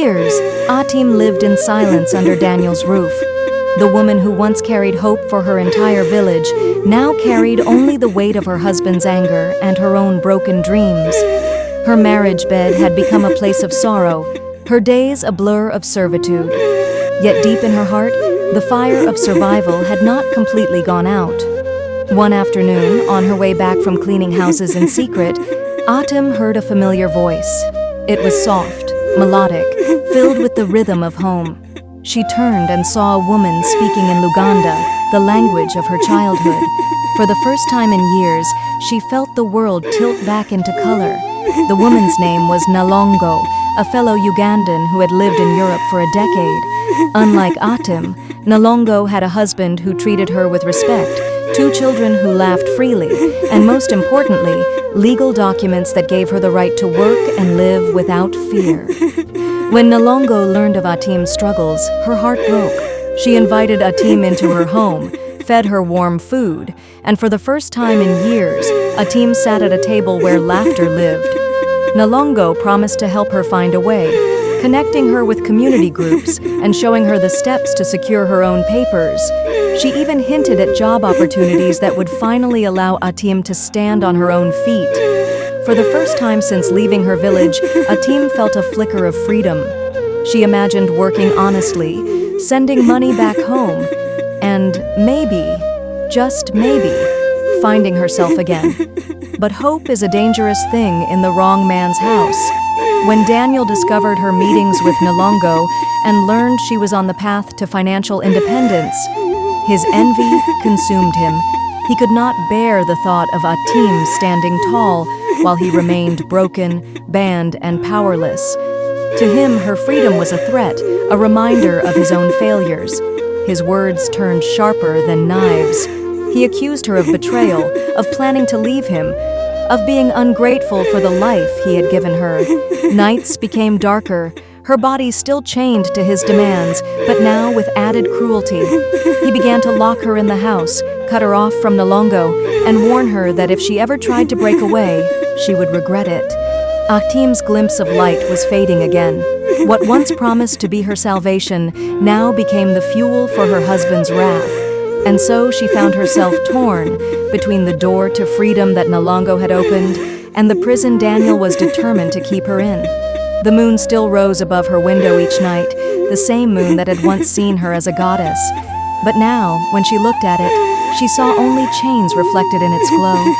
Years, Atim lived in silence under Daniel's roof. The woman who once carried hope for her entire village now carried only the weight of her husband's anger and her own broken dreams. Her marriage bed had become a place of sorrow, her days a blur of servitude. Yet deep in her heart, the fire of survival had not completely gone out. One afternoon, on her way back from cleaning houses in secret, Atim heard a familiar voice. It was soft, melodic, filled with the rhythm of home. She turned and saw a woman speaking in Luganda, the language of her childhood. For the first time in years, she felt the world tilt back into color. The woman's name was Nalongo, a fellow Ugandan who had lived in Europe for a decade. Unlike Atim, Nalongo had a husband who treated her with respect, 2 children who laughed freely, and most importantly, legal documents that gave her the right to work and live without fear. When Nalongo learned of Atim's struggles, her heart broke. She invited Atim into her home, fed her warm food, and for the first time in years, Atim sat at a table where laughter lived. Nalongo promised to help her find a way, connecting her with community groups and showing her the steps to secure her own papers. She even hinted at job opportunities that would finally allow Atim to stand on her own feet. For the first time since leaving her village, Atim felt a flicker of freedom. She imagined working honestly, sending money back home, and maybe, just maybe, finding herself again. But hope is a dangerous thing in the wrong man's house. When Daniel discovered her meetings with Nalongo and learned she was on the path to financial independence, his envy consumed him. He could not bear the thought of Atim standing tall while he remained broken, banned, and powerless. To him, her freedom was a threat, a reminder of his own failures. His words turned sharper than knives. He accused her of betrayal, of planning to leave him, of being ungrateful for the life he had given her. Nights became darker, her body still chained to his demands, but now with added cruelty. He began to lock her in the house, cut her off from Nalongo, and warn her that if she ever tried to break away, she would regret it. Atim's glimpse of light was fading again. What once promised to be her salvation now became the fuel for her husband's wrath. And so she found herself torn between the door to freedom that Nalongo had opened and the prison Daniel was determined to keep her in. The moon still rose above her window each night, the same moon that had once seen her as a goddess. But now, when she looked at it, she saw only chains reflected in its glow.